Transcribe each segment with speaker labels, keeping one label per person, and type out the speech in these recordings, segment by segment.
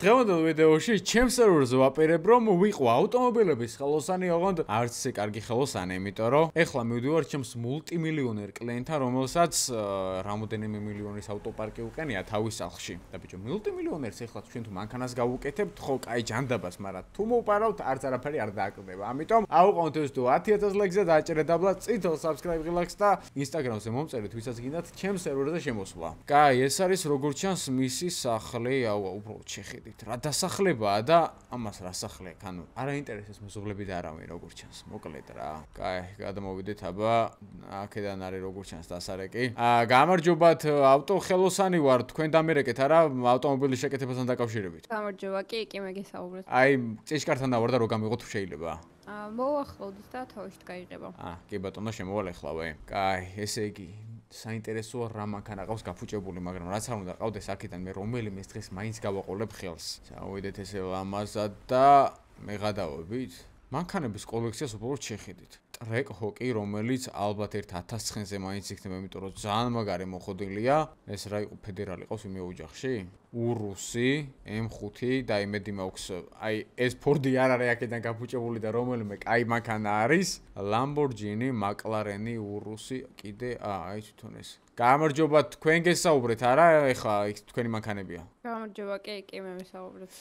Speaker 1: დღევანდელ ვიდეოში ჩემს სერვერზე ვაპირებ რომ ვიყო ავტომობილების ხელოსანი, ოღონდ არც ისე კარგი ხელოსანი, იმიტომ რომ ეხლა მივდივარ ჩემს მულტიმილიონერ კლიენტთან, რომელსაც რამოდენიმე მილიონის ავტოპარკი უყენია თავის სახლში. და ბიჭო, მულტიმილიონერს ეხლა ჩვენ თუ მანქანას გავუკეთებთ, ხო, კაი ჯანდაბას, მაგრამ თუ მოვპარავთ, არც არაფერი არ დააკლდება. ამიტომ აუყოვნთ ეს თუ 10000 ლექზე დააჭერეთ დაბლა წითელ subscribe ღილაკს და Instagram-ზე მომწერეთ, ვისაც გინდათ ჩემს სერვერზე შემოსვლა. კაი, ეს არის როგორც ჩანს მისი სახლი, უბრალოდ შეხედით. რა დასახლებაა და ამას რა სახლი აქვს, ანუ არ აინტერესებს მეზობლები და არავინ როგორც ჩანს. მოკლედ რა. კაი, გადამოვიდეთ აბა. აქედან არის როგორც ჩანს დასარეკი. გამარჯობათ, ავტოხელოსანი ვარ, თქვენ დამერეკეთ არა ავტომობილის შეკეთებასთან დაკავშირებით.
Speaker 2: გამარჯობა, კი მეგესაუბრეთ.
Speaker 1: აი, ჭეშკართან დავარ და რო გამიღოთ თუ შეიძლება.
Speaker 2: მოვახლოვდით და თავიშთ გაიღება.
Speaker 1: კი ბატონო, შემოვალ ეხლავე. კაი, ესე იგი საინტერესოა რა მანქანა ყავს გაფუჭებული, მაგრამ რაც არ უნდა ყავდეს აქედან მე რომელიმე დღეს მაინც გავაყოლებ ხელს. წავიდეთ ესე ლამაზად და მე გადავებით. მანქანების კოლექციას უბრალოდ შეხედით. ტრეკ ჰოკი, რომელიც ალბათ ერთ 1000 ცხენზე მაინც იქნება, იმიტომ რომ ძალიან მაგარი მოხდილია. ეს რა იყო ფედერალი ყავს იმ ოჯახში? ურუსი, M5 და იმედი მაქვს, აი ეს ფორდი არ არის აქედან გაფუჭებული და რომელიმე კაი მანქანა არის. Lamborghini, McLaren, ურუსი, კიდე აი თვითონ ეს. გამარჯობა, თქვენ გესაუბრეთ არა? ეხლა თქვენი მანქანებია.
Speaker 2: გამარჯობა, კი მე მესაუბრეთ.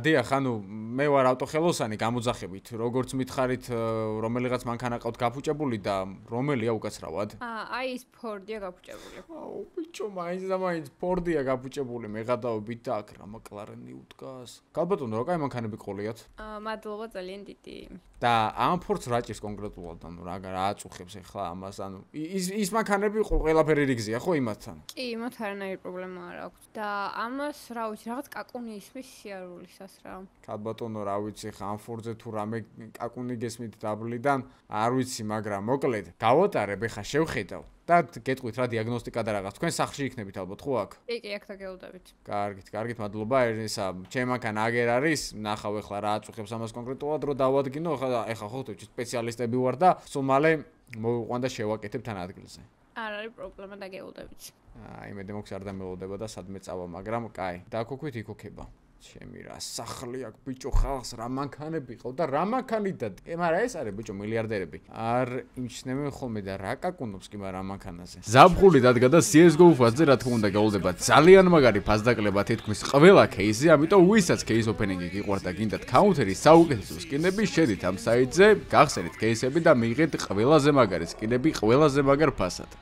Speaker 1: დიახ, ანუ მე ვარ ავტოხელოსანი, გამოძახებით. როგორც მითხარით, რომელიღაც მანქანა ყავთ გაფუჭებული და რომელია უკაცრავად?
Speaker 2: აი ეს ფორდია გაფუჭებული.
Speaker 1: აუ, ბიჭო, მაინც და მაინც ფორდია გაფუჭებული. მე გადავებით და აქ რა McLaren-ი უდგას. გალბატონო, რა კაი მანქანები ყოლიათ?
Speaker 2: მადლობა ძალიან დიდი.
Speaker 1: და ამ ფორდს რა ჭირს კონკრეტულად, ანუ რა აწუხებს ეხლა ამას, ანუ ის მანქანები ყველაფერი რიგზია ხო იმათთან?
Speaker 2: კი, იმათ არანაირი პრობლემა არ აქვს და ამას რა ვიცი, რაღაც კაკუნი ისმის სიარულისას რა.
Speaker 1: გალბატონო, რა ვიცი, ხა ამ ფორდზე თუ რამე კაკუნი გესმით დაბლიდან, არ ვიცი, მაგრამ მოკლედ, გავატარებ, ეხა შევხედავ. და გეტყვით რა დიაგნოსტიკა და რაღაც. თქვენ სახლში იქნებით ალბათ ხო აქ?
Speaker 2: კი, აქ დაგეულდებით.
Speaker 1: კარგით, მადლობა. ესა ჩემ მანქანა აგერ არის. ნახავ ეხლა რა აწუხებს ამას კონკრეტულად, რომ დავადგინო. ეხლა ხო თქვი სპეციალისტები ვარ და სულ მალე მოვიყვან და შევაკეთებ თან ადგილზე.
Speaker 2: არ არის პრობლემა, დაგეულდებით.
Speaker 1: იმედი მაქვს არ დამელოდება და სადმე წავა, მაგრამ კაი, დაგოქვით იქოქება. ჩემი რა სახლი აქ ბიჭო, ხალხს რა მანქანები ყავ და რა მანქანიდან. მაგრამ ეს არის ბიჭო მილიარდერები. არ იმჩნევენ ხოლმე და რა კაკუნობს კი მაგრამ მანქანაზე. ზაფხული დადგა და CS:GO ფაზზე რა თქმა უნდა გაულდება ძალიან მაგარი ფაზდაკლება თითქმის ყველა кейსზე, ამიტომ ვისაც кейს ოფენინგი გიყვართ და გინდათ კაუნთერის საუკეთესო სკინები, შედით ამ საიტზე, გახსენით кейსები და მიიღეთ ყველაზე მაგარი სკინები ყველაზე მაგარ ფასად.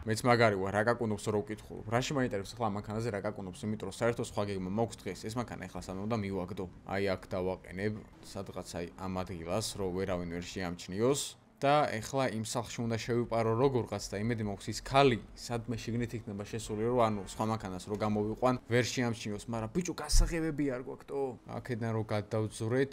Speaker 1: მეც მაგარი ვარ, რა გაკუნობს რო ვკითხულობ. რაში მაინტერესებს ახლა მანქანაზე რა გაკუნობს, იმიტომ რომ საერთოდ სხვა გეგმა მაქვს დღეს. ეს მანქანა ახლა სანამ უნდა მივაგდო. აი აქ დავაყენებ სადღაც აი ამ ადგილას, რომ ვერავინ ვერ შეამჩნიოს და ახლა იმ სახლში უნდა შევიპარო როგორღაც და იმედი მაქვს ის ქალი სადმე შიგნით იქნება შესული, რომ ანუ სხვა მანქანას რო გამოვიყვან, ვერ შეამჩნიოს, მაგრამ ბიჭო გასაღებები არ გვაქვს. აქედან რო გადავძვრეთ,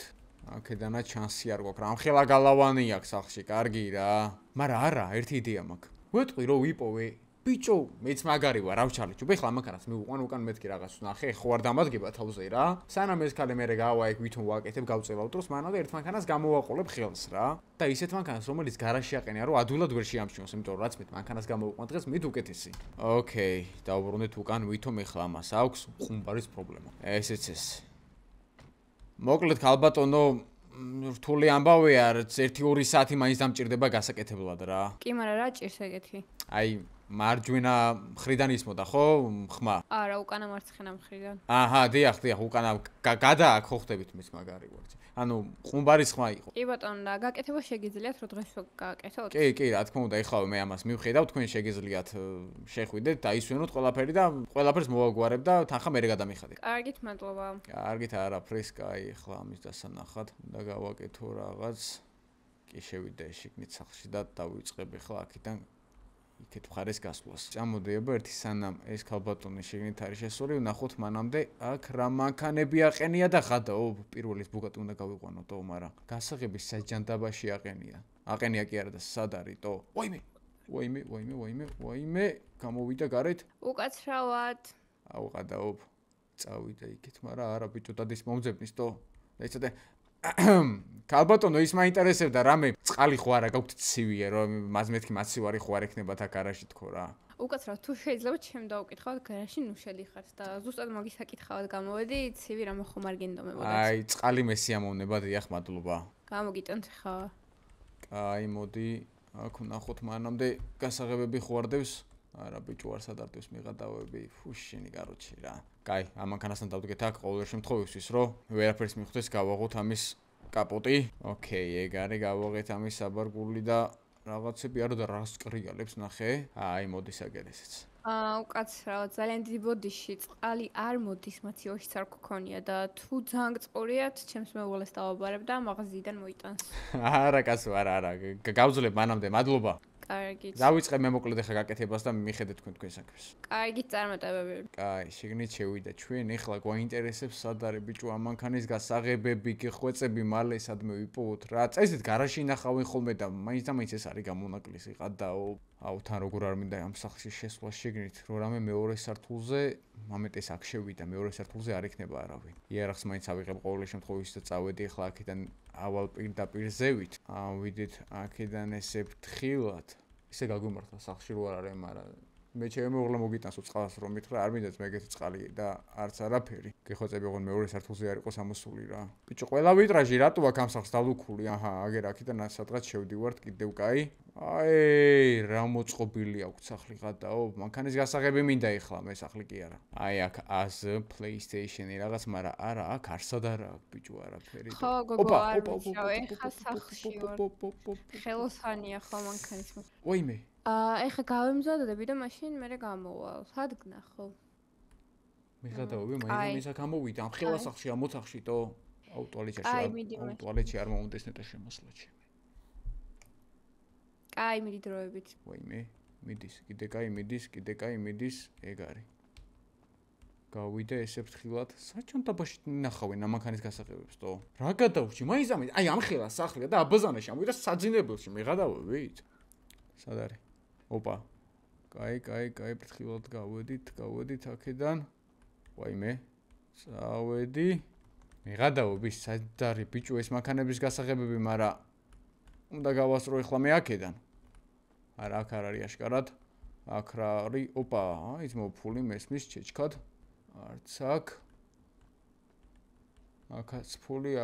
Speaker 1: აქედანაც შანსი არ გვაქვს. რამხელა გალავანი აქვს სახლში, კარგი რა. მაგრამ არა, ერთი იდეა მაქვს. ვეტყვი რომ ვიპოვე ბიჭო, მეც მაგარი ვარ, რავჩარლიჩო. ეხლა მანქანას მივუყვან უკან მეთქი რაღაც ვნახე, ხო არ დამადგება თავზე რა. სანამ ეს ქალი მერე გავა იქ ვითომ ვაკეთებ, გავწელავ დროს, მანამდე ერთ მანქანას გამოვაყოლებ ხელს რა. და ისეთ მანქანას, რომელიც გარაჟში აყენია, რომ ადვილად ვერ შეამჩნიოს, იმიტომ რომ რაც მე მანქანას გამოვიყვან დღეს, მით უკეთესი. ოკეი, დავუბრუნდეთ უკან ვითომ ეხლა ამას აქვს ხუმბარის პრობლემა. ესეც ეს. მოკლედ ქალბატონო რთული ამბავია, 1-2 საათი მაინც დამჭირდება გასაკეთებლად რა.
Speaker 2: კი, მაგრამ რა ჭირს ეგეთი?
Speaker 1: აი, მარჯვენა მხრიდან ისმოდა ხო? ხმა.
Speaker 2: არა, უკანა მარცხენა მხრიდან.
Speaker 1: აჰა, დიახ, უკანა გადააკ ხო ხდებით მის მაგარი ვარ. ანუ ხუმბარის ხმა იყო.
Speaker 2: კი ბატონო, და გაკეთება შეგიძლიათ, რომ დღეს გააკეთოთ?
Speaker 1: კი, რა თქმა უნდა, ეხლა მე ამას მივხედავ, თქვენ შეგიძლიათ შეხვიდეთ, დაისვენოთ ყველაფერი და ყველაფერს მოვაგვარებ და თანხა მერე გადამიხადეთ.
Speaker 2: კარგით, მადლობა.
Speaker 1: კარგით, არაფრის, კაი, ეხლა ამის დასანახად უნდა გავაკეთო რაღაც. კი, შევიდე შიგნით სახლში და დავიწყებ ეხლა აქედან იქეთ მხარეს გასვლას. წამოდი აბა ერთი სანამ ეს ქალბატონი შიგნით არის შესული, ვნახოთ მანამდე აქ რა მანქანები აყენია და გადაო პირველი ბუგატი უნდა გავიყვანოთ, მაგრამ გასაღების საჯანდაბაში აყენია. აყენია კი არა და სად არის, ტო? ვაიმე, გამოვიდა გარეთ.
Speaker 2: უკაცრავად.
Speaker 1: აუ გადაობ. წავიდა იქით, მაგრამ არა ბიჭო, დადის მომძებნის, ტო. ეცადე ქალბატონო ის მაინტერესებდა რამე წყალი ხო არა გაქვთ ცივია რომ მაზმეთქი მაცივარი ხო არ ექნებათ აქ გარაჟში თქო რა.
Speaker 2: უკაცრავ თუ შეიძლება ჩემ დავუკითხავთ გარაჟში ნუ შედიხართ და ზუსტად მაგის საკითხავად გამოვედი ცივი რამე ხომ არ გენდომებოდა.
Speaker 1: აი წყალი მე სიამოვნებად დიახ მადლობა.
Speaker 2: გამოგიტანთ ხა.
Speaker 1: აი მოდი აქ ვნახოთ მანამდე გასაღებები ხوارდებს. არა ბიჭო არ სადარდებს მიღადავები ფუშინი კაროჩი რა. კაი ამანქანასთან დავდგეთ აქ ყოველ შემთხვევისთვის რომ ვერაფერს მიხვდეს გავაღოთ ამის კაპოტი. ოკეი ეგ არის გავაღეთ ამის საბარგული და რაღაცები არა და რას კრიალებს ნახე. აი მოდის აგერესეც.
Speaker 2: უკაცრავ ძალიან დიდი ბოდიში წყალი არ მოდის მათი ოშიც არ გქონია და თუ ძალიან გწყურიათ ჩემს მეუღლეს დავაბარებ და მაღაზიიდან მოიტანს.
Speaker 1: არა კაცო არა გავძლებ მანამდე მადლობა.
Speaker 2: კარგი.
Speaker 1: დავიწყე მე მოკლედ ახლა გაკეთებას და მიხედეთ თქვენ საქმეს.
Speaker 2: კარგი წარმატებები.
Speaker 1: კაი, შიგნით შევიდა ჩვენ, ეხლა გვაინტერესებს სად არის ბიჭო ამანქანის გასაღებები, გიხვეწები მალე სადმე ვიპოვოთ რა. წესით გარაჟში ნახავენ ხოლმე და მაინც ეს არის გამონაკლისი ყადაო. აუ თან როგორ არ მინდა ამ სახლში შესვლა შიგნით, რომ რამე მეორე სართულზე, მომენტეს აქ შევიდა, მეორე სართულზე არ იქნება არავინ. იარაღს მაინც ავიღებ ყოველ შემთხვევაში და წავედი ახლა აქედან ავალ პირდაპირ ზევით. ვიდით აქედან ესე ფრთხილად. ისე გაგვიმართლა სახლში რო არ არის, მაგრამ მე ჩემი მეუღლე მოგიტანს წყალს რომ მითხრა არ მინდაც მე ეგეთი წყალი და არც არაფერი. გიხოცები ოღონ მეორე სართულზე არ იყოს ამოსული რა. ბიჭო ყველა ვიტრაჟი რატო აქ ამ სახლს დალუქული? აჰა, აგერ აქედან სადღაც შევდივართ კიდევ კაი. აი, რა მოწყობილი აქვს სახლი გადაო. მანქანის გასაღები მინდა ეხლა, მე სახლი კი არა. აი აქ AS PlayStation-ი რაღაც, მაგრამ არა, აქ არსად არა აქვს ბიჭო არაფერი.
Speaker 2: ხო, გოგო, არ ვიცავ, ეხა სახლში ვარ. ხელოსანია ხო მანქანის.
Speaker 1: ვაიმე.
Speaker 2: ეხა გავემზადდები და მაშინ მე გამოვალ. სად გნახო?
Speaker 1: მიღადაობი, მაინც აქ ამოვიდა, ამ ხელა სახლში, ამ ოთახში თო. აუ ტუალეტში არ მომდეს ნეტა შემოსვლა ჩემი.
Speaker 2: კაი მიდი დროებით.
Speaker 1: ვაიმე, მიდის, კიდე კაი მიდის, ეგ არის. გავიდე ესე ფრთხილად, საჩანტაბაში ნახავენ ამანქანის გასაღებებს, თო. რა გადავში? მაინც აი ამ ხელა სახლია და აბაზანაში ამოვიდა საძინებელში, მიღადავებით. სად არის? ოპა. კაი, ფრთხილად გავედით აქედან. ვაიმე. წავედი. მიღადავები, სად არის ბიჭო ეს მანქანების გასაღებები, მაგრამ უნდა გავასწრო ეხლა მე აქედან. არა, აქ არ არის აშკარად. აქ რა არის? ოპა, ის მოფული მესმის ჩეჩქად. არც აქ. აქაც ფული.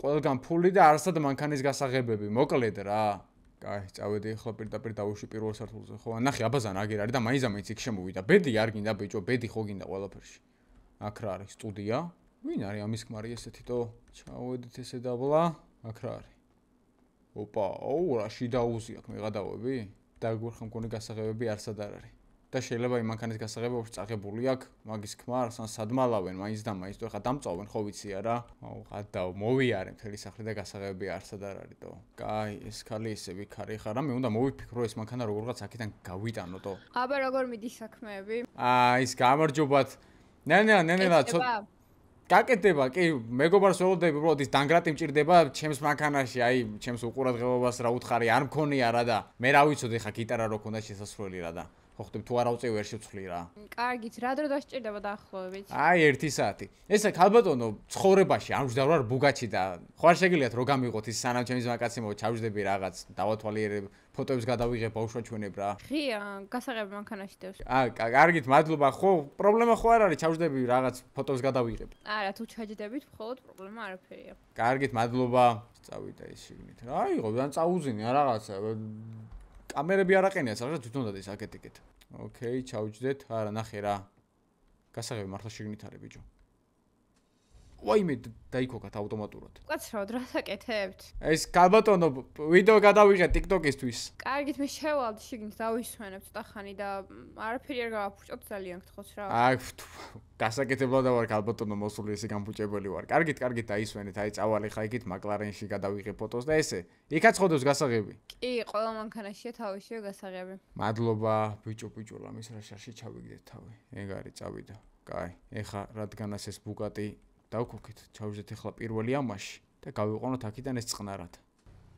Speaker 1: ყველგან ფული და არსად მანქანის გასაღებები. მოკლედ რა. კაი, წავედი ეხლა პირდაპირ დავუშვი პირველ სართულზე. ხო, ნახე, აბაზან აგერ არის და მაინც იქ შემოვიდა. ბედი არ გინდა ბიჭო, ბედი ხო გინდა ყველაფერში. აქ რა არის? სტუდია. ვინ არის ამის ქმარი ესეთი თო? ჩავედით ესე დაბლა. აქ რა არის? ოპა, აუ რა შიდაუზი აქვს მეღადავები? დაგვერხა მგონი გასაღებები არსად არ არის. და შეიძლება იმ მანქანის გასაღებებში წაღებული აქვს მაგის ქმარს ან სადმალავენ მაინც და მაინც თუ ეხა დამწავენ ხო ვიცი არა? აუ ყადაო მოვიარე მთელი სახლი და გასაღებები არსად არ არის თო. კაი, ეს ხალი ესე ვიქარი ხარ, მე უნდა მოვიფიქრო ეს მანქანა როგორღაც აქედან გავიტანო თო.
Speaker 2: აბა როგორ მიდის საქმეები?
Speaker 1: ის გამარჯობათ. ნელა ცოტა გაკეთდება, კი, მეგობარს ველოდები, უბრალოდ ის დანგრატი მჭირდება ჩემს მანქანაში, აი, ჩემს უყურადღებობას რა უთხარი, არ მქონია რა და მე რა ვიცოდი ხა გიტარა რო ქონდა შესასვლელი რა და ხო ხდები თუ არა უწევი ვერ შევცვლი რა.
Speaker 2: კარგით, რა დრო დასჭირდება დაახლოებით?
Speaker 1: აი, 1 საათი. ესე ქალბატონო, ცხოვრებაში არ ვждავ რა ბუგაჩი და ხო არ შეგიძლიათ რო გამიღოთ ის სანამ ჩემის მაკაცი ჩავждები რაღაც, დავათვალიერებ, ფოტოებს გადავიღებ, ბავშვაჩვენებ რა.
Speaker 2: ღია, გასაღები მანქანაში დევს.
Speaker 1: კარგით, მადლობა, ხო, პრობლემა ხო არ არის, ჩავждები რაღაც, ფოტოებს გადავიღებ.
Speaker 2: არა, თუ ჩაჯდებით, მხოლოდ პრობლემა არაფერია.
Speaker 1: კარგით, მადლობა. წავიდა ის შიგნით. რა იყო, დან წაუძინე რაღაცა. კამერები არ აყენია, სადღაც თვითონ დადის აკეთიკეთ. ოკეი, ჩავჯდეთ. არა, ნახე რა. გასაღები მართლა შიგნით არის ბიჭო. ვაიმე, დაიქოგათ ავტომატურად.
Speaker 2: უკაცრავ, რას აკეთებთ?
Speaker 1: ეს ქალბატონო ვიდეო გადავიღე TikTok-ისთვის.
Speaker 2: კარგით, მე შევალდი შიგნით დავისვენებ ცოტა ხანი და არაფერი არ გავაფუჭოთ ძალიან გთხოვთ რა.
Speaker 1: გასაკეთებლად ვარ ქალბატონო მოსული ესე გამფუჭებელი ვარ. კარგით, დაისვენეთ. აი წავალ ხა იქით McLaren-ში გადავიღე ფოტოს და ესე. იქაც ხოდოს გასაღები.
Speaker 2: კი, ყველა მანქანაშია თავისივე გასაღები.
Speaker 1: მადლობა, ბიჭო, ლამის რა შარში ჩავიგდეთ თავი. ეგ არის, წავიდა. კაი, ეხა რადგანაც ეს Bugatti დავქოქით, ჩავждეთ ეხლა პირველი ამაში და გავიყვანოთ აქედან ეს წყნარად.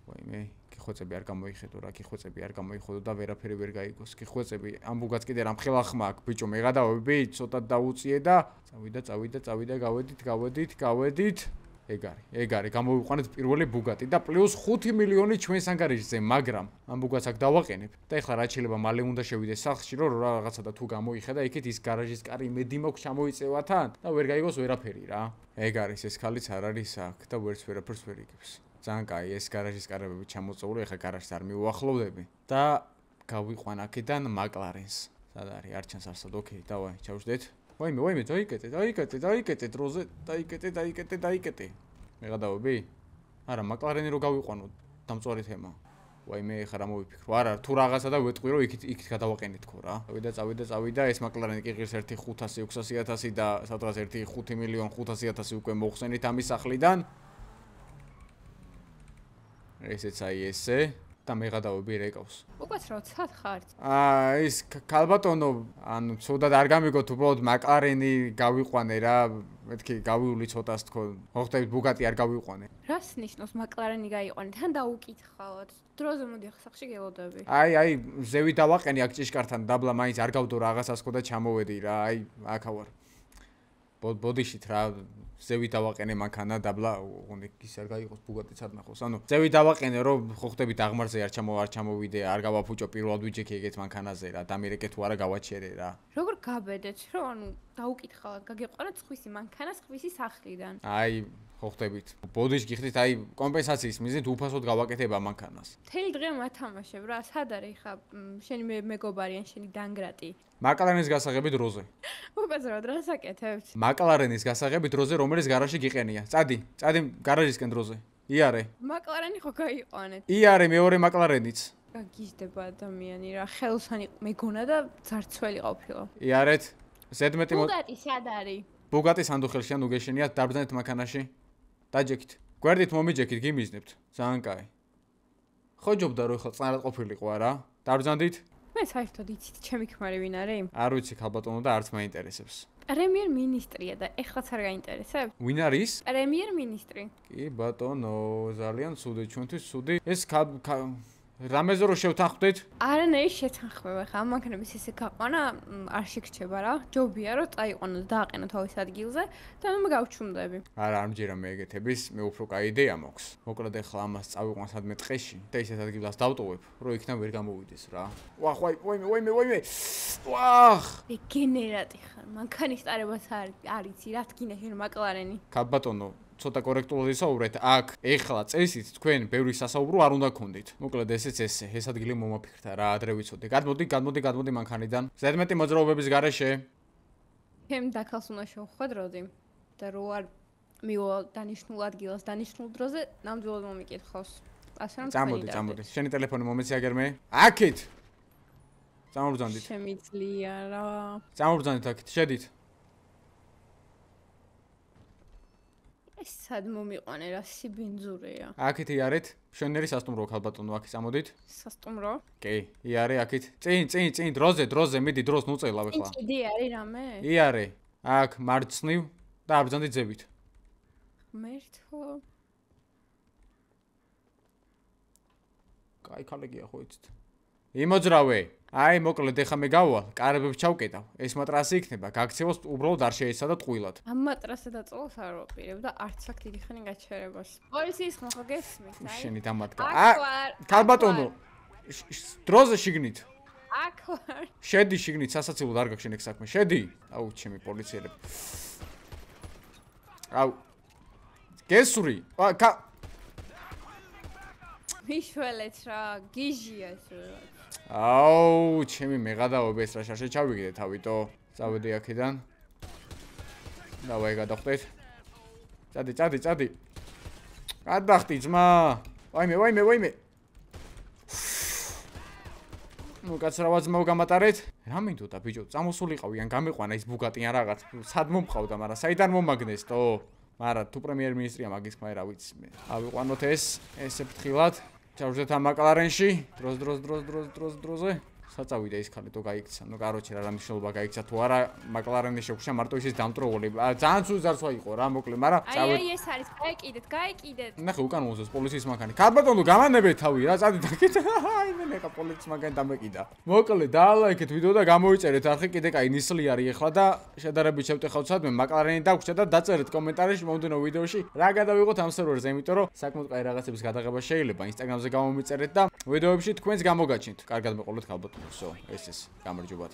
Speaker 1: ვაიმე, გიხვეწები არ გამოიხედო რა, გიხვეწები არ გამოიხედო და ვერაფერი ვერ გაიგოს. გიხვეწები, ამ Bugatti კიდე რამ ხელახმა აქვს, ბიჭო, მეღადავები, ცოტა დაუწიე და წავიდა, გავედით. ეგ არის გამოვიყვანეთ პირველი ბუგატი და პლუს 5 მილიონი ჩვენს ანგარიშზე, მაგრამ ამ ბუგატს აქ დავაყენებ და ეხლა რა შეიძლება მალე უნდა შევიდეს სახლში რომ რაღაცა და თუ გამოიხედა იქით ის გარაჟის კარი მედი მაქვს ჩამოიწევა თან და ვერ გაიგოს ვერაფერი რა. ეგ არის ეს ქალიც არ არის აქ და ვერაფერს ვერ იგებს. ძალიან კაი ეს გარაჟის კარებები ჩამოწეული, ეხლა გარაჟს არ მიუახლოვდები და გავიყვან აქედან მაკლარენს. სად არის? არ ჩანს არსად. ოკეი, დავაი, ჩავშდეთ. ვაიმე, დაიკეტე დროზე, დაიკეტე. მეღადავები? არა, მაკლარენი რო გავიყვანო, დამწვარი თემა. ვაიმე, ეხლა რა მოვიფიქრო? არა, თუ რაღაცა და ვეტყვი რომ იქით გადავაყენით ხო რა. წავიდა, ეს მაკლარენი კი ღირს 1.500.000 და სადღაც 1.500.000 უკვე მოხსენით ამის სახლიდან. ესეც აი ესე. და მეღადავები რეკავს.
Speaker 2: უკაც რა ცად ხართ?
Speaker 1: ის ქალბატონო, ანუ ცუდად არ გამიგოთ, უბრალოდ მაკლარენი გავიყვანე რა, მეთქი გავივლი ცოტას თქო. მოხდებით ბუგატი არ გავიყვანე.
Speaker 2: რას ნიშნავს მაკლარენი გაიყვანეთ? თან დაუკითხავთ. დროზე მოდი ახლა სახში გელოდები.
Speaker 1: აი, ზევი დავაყენი აქ ჭიშკართან, დაბლა მაინც არ გავდო რაღაცას ხო და ჩამოვედი რა, აი, აქ ვარ. ბოდიშით რა ზევი დავაყენე მანქანა დაბლა ის არ გაიყოს ბუგატიც არ ნახოს. ანუ ზევი დავაყენე რომ ხო ხდებით აღმარზე არ ჩამოვიდე, არ გავაფუჭო პირველად ვიჯექი ეგეთ მანქანაზე რა, დამირეკე თუ არა გავაჩერე რა.
Speaker 2: როგორ გაბედეთ რომ ანუ დაუკითხავთ, გაგეყარათ სხვისი მანქანა, სხვისი სახლიდან.
Speaker 1: აი ხო ხდებით. ბოდიში გიხდით აი კომპენსაციის მიზნით უფასოდ გავაკეთებ ამ მანქანას.
Speaker 2: მთელი დღე მათამაშებ რა, სად არის ხა შენი მეგობარი ან შენი დანგრატი?
Speaker 1: მაკლარენის გასაღები დროზე.
Speaker 2: უკაცრავად რას აკეთებთ?
Speaker 1: მაკლარენის გასაღები დროზე, რომელიც გარაჟში გიყენია. წადი გარაჟისკენ დროზე. იარე.
Speaker 2: მაკლარენი ხო გაიყვანეთ?
Speaker 1: იარე, მეორე მაკლარენიც.
Speaker 2: გაგიჟდება ადამიანი რა, ხელოსანი მეგონა და ძარცველი ყოფილა.
Speaker 1: იარეთ. ზედმეტი
Speaker 2: ბუგატი სად არის?
Speaker 1: ბუგატი სანდუხელში ან უგეშენიათ, დაბრძანეთ მანქანაში. დაჯექით. გვერდით მომიჯექით, გიმიზნებთ. ძალიან კაი. ხო ჯობდა რომ ეხლა წნარად ყოფილიყო არა? დაბრძანდით?
Speaker 2: მე საერთოდ იცით, ჩემი ქმარი ვინ არის?
Speaker 1: არ ვიცი ქალბატონო და არც მაინტერესებს.
Speaker 2: პრემიერ-მინისტრია და ეხლაც არ გაინტერესებს?
Speaker 1: ვინ არის?
Speaker 2: პრემიერ-მინისტრი.
Speaker 1: კი ბატონო, ძალიან ცუდი, ჩვენთვის ცუდი. ეს რამეზე რო შევთანხმდით?
Speaker 2: არანაირი შეთანხმება ხა, ამ მანქანების ესე გაყვანა არ შეგრჩება რა. ჯობია რომ წაიყვანო და დააყენო თავის ადგილზე და მე გავჩუმდები.
Speaker 1: არა, არ მჯერა მე ეგეთების, მე უფრო კაი იდეა მაქვს. მოკლედ ახლა ამას წავიყვან სადმე ტყეში და ისეთ ადგილას დავტოვებ, რომ იქიდან ვერ გამოვიდეს რა. ვახ, ვაიმე. ვახ!
Speaker 2: რეგენერატი ხარ, მანქანის ტარებას არ იცი, რა თქინა შენ მაკლარენი.
Speaker 1: ქალბატონო, ცოტა კორექტულად ისაუბრეთ, აქ ეხლა წესით თქვენ ბევრი სასაუბრო არ უნდა გქონდით. მოკლედ ესეც ესე, ეს ადგილი მომაფიქრთა რა, ადრე ვიცოდე. გადმოდი მანქანიდან. ზედმეტი მოძრაობების გარეშე.
Speaker 2: ჩემ დაქალს უნდა შევხვდე დროზე და რო არ მივალ დანიშნულ ადგილას, დანიშნულ დროზე, ნამდვილად მომიკითხავს. ასე რომ
Speaker 1: წამოდი. შენი ტელეფონი მომეცი აგერმე? აქეთ. წამობრძანდით.
Speaker 2: შემიძლია რა.
Speaker 1: წამობრძანდით აქეთ, შედით.
Speaker 2: ეს სად მომიყვანე რა, სიბინძურია.
Speaker 1: აქეთ იარეთ, შენერი სასტუმრო ქალბატონო, აქ წამოდით.
Speaker 2: სასტუმრო?
Speaker 1: კი, იარე აქეთ. წინ, დროზე, მიდი დროს ნუწელავ ეხლა.
Speaker 2: კიდე არის რამე?
Speaker 1: იარე. აქ მარცხნივ და აბრძანდით ზევით.
Speaker 2: ღმერთო.
Speaker 1: კაი ქალებია ხო იცით. იმოძრავე. აი, მოკლედ ეხა მე გავალ, კარებებს ჩავკეტავ. ეს მატრასი იქნება, გაქცევას უბრალოდ არ შეეცადა ტყუილად.
Speaker 2: ამ მატრასზე და წოლს არ ვაპირებ და არც აქ დიდი ხანი გაჩერებას. პოლიციის ხმახო გესმის, აი.
Speaker 1: შენი დამადგა.
Speaker 2: ქალბატონო.
Speaker 1: დროზე შიგნით.
Speaker 2: აქ ვარ.
Speaker 1: შედი შიგნით, სასაცილოდ არ გაქვს შენ ეგ საქმე. შედი. აუ, ჩემი პოლიციელები. აუ. გესური.
Speaker 2: მიშველეთ რა, გიჟია ეს რა.
Speaker 1: აუ, ჩემი მეღადაობ ეს რა შარშე ჩავიგდე თავიტო. წავედი აქედან. დავაი გადახტეთ. წადი. გადახტი ძმა. ვაიმე. ნუ კაცრავა ძმაო გამატარეთ. რა მინდოდა ბიჭო, წამოსულიყავი ან გამიყვანა ის ბუგატი ან რაღაც. სად მომყავდა, მაგრამ საიდან მომაგნეს თო? მაგრამ თუ პრემიერ-მინისტრია მაგის ხმა რა ვიცი მე. ავიყვანოთ ესე ფრთხილად. ჩავშდეთ ამ მაკლარენში. დროზე. საწავიდა ის ხალი თუ გაიქცა. ნუ კაროჩე რა მნიშვნელობა გაიქცა თუ არა მაკლარენის შეგვშა მარტო ისის დამტროული. ძალიან სულ ზარსვა იყო რა მოკლე, მაგრამ
Speaker 2: აი ეს არის, გაიკიდეთ.
Speaker 1: ნახე უკან მოსოს პოლიციის მანქანი. ქალბატონო გამანებეთ თავი რა წადი დაკეთ. აი მე ხა პოლიციის მანქანი დამეკიდა. მოკლე დაალაიქეთ ვიდეო და გამოიწერეთ არხი კიდე კაი ნისლი არის ახლა და შედარებით შევტეხავთ სადმე მაკლარენი დაგვრჩა და დაწერეთ კომენტარებში მომდენო ვიდეოში რა გადავიღოთ ამ სერვერზე, იმიტომ რომ საკმაოდ კაი რაღაცების გადაღება შეიძლება ინსტაგრამზე გამომიწერეთ და ვიდეოებში თქვენს გამოგაჩნით. კარგად მეყოლეთ ქალბატონო. Всё, ეს გამარჯობათ.